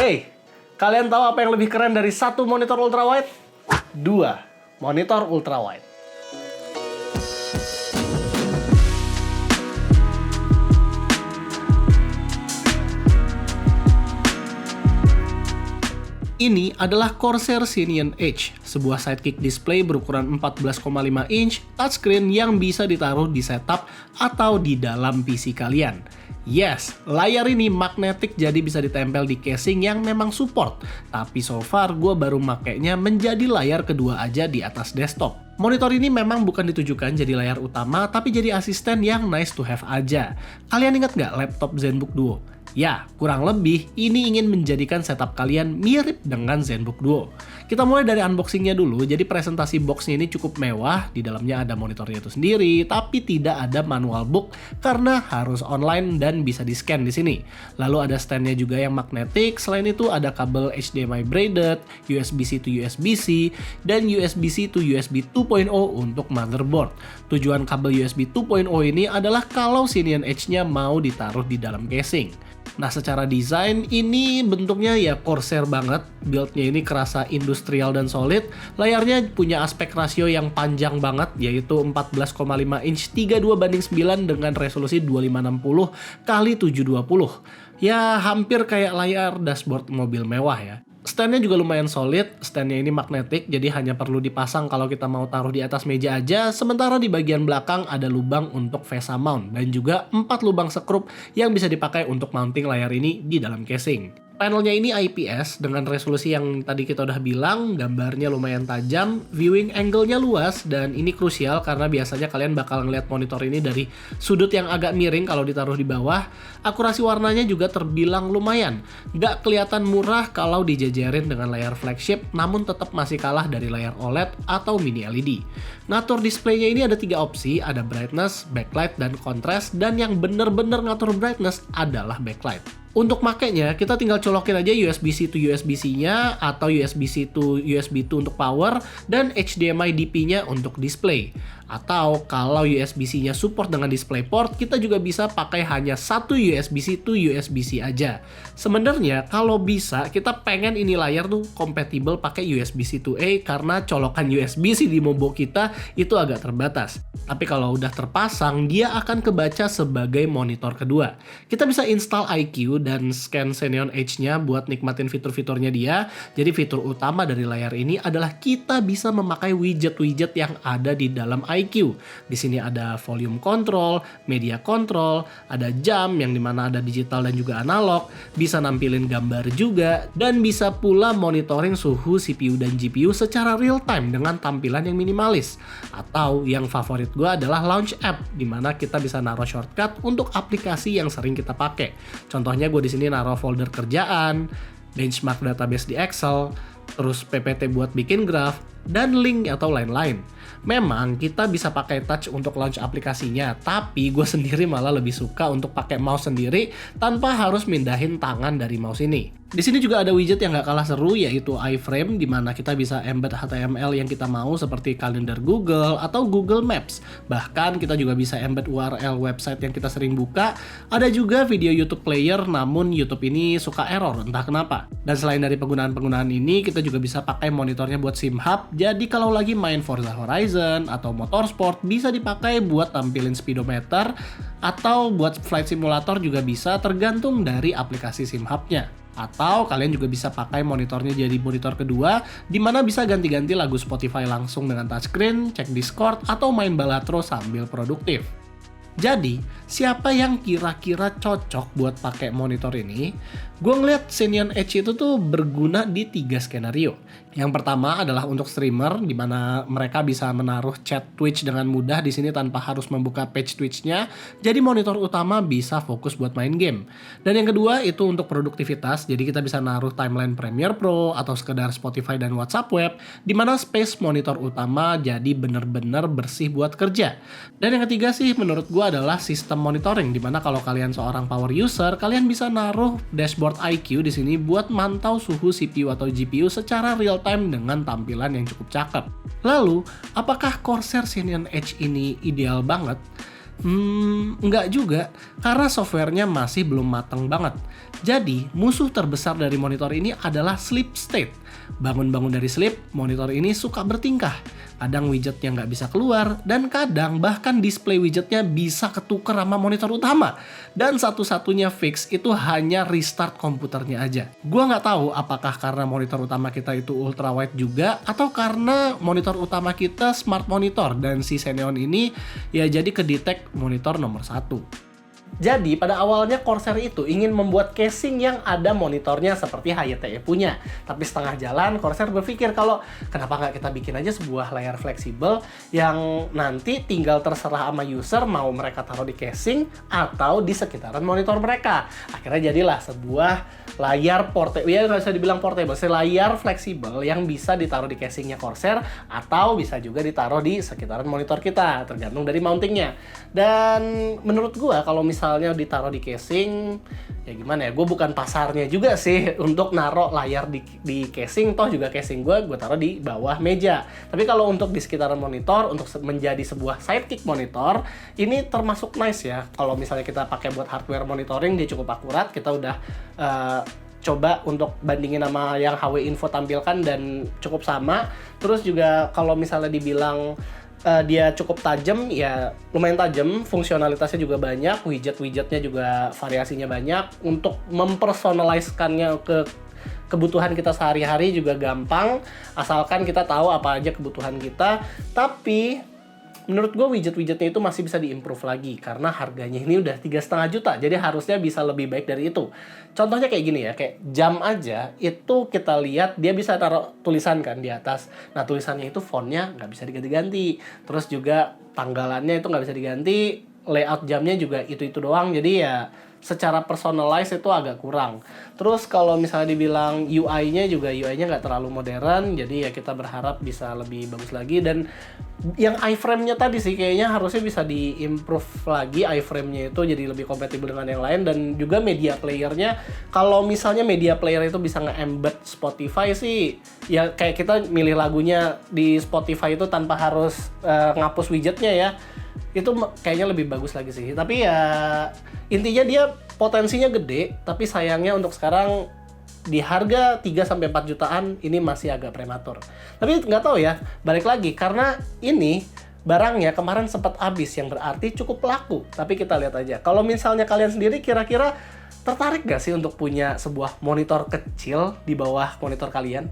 Hey, kalian tahu apa yang lebih keren dari satu monitor ultrawide? Dua monitor ultrawide. Ini adalah Corsair Xenion Edge, sebuah sidekick display berukuran 14,5 inch touchscreen yang bisa ditaruh di setup atau di dalam PC kalian. Yes, layar ini magnetik jadi bisa ditempel di casing yang memang support, tapi so far gue baru makainya menjadi layar kedua aja di atas desktop. Monitor ini memang bukan ditujukan jadi layar utama, tapi jadi asisten yang nice to have aja. Kalian ingat nggak laptop ZenBook Duo? Ya, kurang lebih ini ingin menjadikan setup kalian mirip dengan ZenBook Duo. Kita mulai dari unboxingnya dulu. Jadi presentasi boxnya ini cukup mewah. Di dalamnya ada monitornya itu sendiri, tapi tidak ada manual book karena harus online dan bisa di-scan di sini. Lalu ada standnya juga yang magnetik. Selain itu ada kabel HDMI braided, USB-C to USB-C, dan USB-C to USB 2.0 untuk motherboard. Tujuan kabel USB 2.0 ini adalah kalau Xenion Edge-nya mau ditaruh di dalam casing. Nah, secara desain ini bentuknya ya Corsair banget. Build-nya ini kerasa industrial dan solid. Layarnya punya aspek rasio yang panjang banget, yaitu 14,5 inch 32:9 dengan resolusi 2560 x 720. Ya, hampir kayak layar dashboard mobil mewah ya. Standnya juga lumayan solid, standnya ini magnetik, jadi hanya perlu dipasang kalau kita mau taruh di atas meja aja, sementara di bagian belakang ada lubang untuk VESA mount, dan juga 4 lubang sekrup yang bisa dipakai untuk mounting layar ini di dalam casing. Panelnya ini IPS dengan resolusi yang tadi kita udah bilang, gambarnya lumayan tajam, viewing angle-nya luas, dan ini krusial karena biasanya kalian bakal ngeliat monitor ini dari sudut yang agak miring kalau ditaruh di bawah. Akurasi warnanya juga terbilang lumayan, nggak kelihatan murah kalau dijajarin dengan layar flagship, namun tetap masih kalah dari layar OLED atau mini LED. Ngatur displaynya ini ada 3 opsi, ada brightness, backlight, dan contrast, dan yang bener-bener ngatur brightness adalah backlight. Untuk makainya, kita tinggal colokin aja USB-C to USB-C-nya atau USB-C to USB 2 untuk power dan HDMI DP-nya untuk display. Atau kalau USB-C-nya support dengan DisplayPort, kita juga bisa pakai hanya satu USB-C to USB-C aja. Sebenarnya kalau bisa kita pengen ini layar tuh kompatibel pakai USB-C to A karena colokan USB-C di MOBO kita itu agak terbatas. Tapi kalau udah terpasang, dia akan kebaca sebagai monitor kedua. Kita bisa install iQOO dan scan Xenion Edge-nya buat nikmatin fitur-fiturnya dia. Jadi fitur utama dari layar ini adalah kita bisa memakai widget-widget yang ada di dalam iQOO. Di sini ada volume control, media control, ada jam yang dimana ada digital dan juga analog, bisa nampilin gambar juga, dan bisa pula monitoring suhu CPU dan GPU secara real time dengan tampilan yang minimalis. Atau yang favorit gue adalah Launch App, dimana kita bisa naruh shortcut untuk aplikasi yang sering kita pakai. Contohnya gue di sini naruh folder kerjaan, benchmark database di Excel, terus PPT buat bikin graf, dan link atau lain-lain. Memang kita bisa pakai touch untuk launch aplikasinya, tapi gue sendiri malah lebih suka untuk pakai mouse sendiri tanpa harus mindahin tangan dari mouse ini. Di sini juga ada widget yang gak kalah seru, yaitu iframe, di mana kita bisa embed HTML yang kita mau seperti kalender Google atau Google Maps. Bahkan kita juga bisa embed URL website yang kita sering buka. Ada juga video YouTube player, namun YouTube ini suka error, entah kenapa. Dan selain dari penggunaan-penggunaan ini, kita juga bisa pakai monitornya buat SIM hub. Jadi kalau lagi main Forza Horizon atau Motorsport, bisa dipakai buat tampilin speedometer, atau buat flight simulator juga bisa, tergantung dari aplikasi SIM hub-nya. Atau kalian juga bisa pakai monitornya jadi monitor kedua, di mana bisa ganti-ganti lagu Spotify langsung dengan touchscreen, cek Discord, atau main balatro sambil produktif. Jadi, siapa yang kira-kira cocok buat pakai monitor ini? Gue ngeliat Xenion Edge itu tuh berguna di 3 skenario. Yang pertama adalah untuk streamer, di mana mereka bisa menaruh chat Twitch dengan mudah di sini tanpa harus membuka page Twitch-nya. Jadi monitor utama bisa fokus buat main game. Dan yang kedua itu untuk produktivitas, jadi kita bisa naruh timeline Premiere Pro atau sekedar Spotify dan WhatsApp web, di mana space monitor utama jadi bener-bener bersih buat kerja. Dan yang ketiga sih menurut gue adalah sistem monitoring, di mana kalau kalian seorang power user, kalian bisa naruh dashboard iQOO di sini buat mantau suhu CPU atau GPU secara real time dengan tampilan yang cukup cakep. Lalu, apakah Corsair Xenion Edge ini ideal banget? Enggak juga, karena softwarenya masih belum matang banget. Jadi, musuh terbesar dari monitor ini adalah sleep state. Bangun-bangun dari sleep, monitor ini suka bertingkah. Kadang widgetnya nggak bisa keluar, dan kadang bahkan display widgetnya bisa ketuker sama monitor utama. Dan satu-satunya fix itu hanya restart komputernya aja. Gua nggak tahu apakah karena monitor utama kita itu ultrawide juga, atau karena monitor utama kita smart monitor, dan si Xeneon ini ya jadi kedetek monitor nomor 1. Jadi pada awalnya Corsair itu ingin membuat casing yang ada monitornya seperti HYTE punya. Tapi setengah jalan Corsair berpikir kalau kenapa nggak kita bikin aja sebuah layar fleksibel yang nanti tinggal terserah sama user mau mereka taruh di casing atau di sekitaran monitor mereka. Akhirnya jadilah sebuah layar portable, ya nggak bisa dibilang portable, layar fleksibel yang bisa ditaruh di casingnya Corsair atau bisa juga ditaruh di sekitaran monitor kita, tergantung dari mountingnya. Dan menurut gua kalau misalnya ditaruh di casing, ya gimana ya, gue bukan pasarnya juga sih untuk naruh layar di casing, toh juga casing gue taruh di bawah meja. Tapi kalau untuk di sekitaran monitor, untuk menjadi sebuah sidekick monitor, ini termasuk nice ya. Kalau misalnya kita pakai buat hardware monitoring, dia cukup akurat, kita udah coba untuk bandingin sama yang HW Info tampilkan dan cukup sama. Terus juga kalau misalnya dibilang dia cukup tajam, ya lumayan tajam, fungsionalitasnya juga banyak, widgetnya juga variasinya banyak. Untuk mempersonalize-kannya ke kebutuhan kita sehari-hari juga gampang, asalkan kita tahu apa aja kebutuhan kita. Tapi menurut gue widgetnya itu masih bisa diimprove lagi karena harganya ini udah 3,5 juta, jadi harusnya bisa lebih baik dari itu. Contohnya kayak gini ya, kayak jam aja itu kita lihat dia bisa taruh tulisan kan di atas. Nah tulisannya itu fontnya nggak bisa diganti-ganti, terus juga tanggalannya itu nggak bisa diganti, layout jamnya juga itu doang, jadi ya secara personalize itu agak kurang. Terus kalau misalnya dibilang UI-nya nggak terlalu modern, jadi ya kita berharap bisa lebih bagus lagi. Dan yang iframe-nya tadi sih kayaknya harusnya bisa di-improve lagi, iframe-nya itu jadi lebih kompatibel dengan yang lain. Dan juga media player-nya, kalau misalnya media player itu bisa nge-embed Spotify sih, ya kayak kita milih lagunya di Spotify itu tanpa harus ngapus widgetnya ya, itu kayaknya lebih bagus lagi sih. Tapi ya intinya dia potensinya gede, tapi sayangnya untuk sekarang di harga 3-4 jutaan ini masih agak prematur. Tapi nggak tahu ya, balik lagi karena ini barangnya kemarin sempat habis, yang berarti cukup laku. Tapi kita lihat aja. Kalau misalnya kalian sendiri kira-kira tertarik nggak sih untuk punya sebuah monitor kecil di bawah monitor kalian?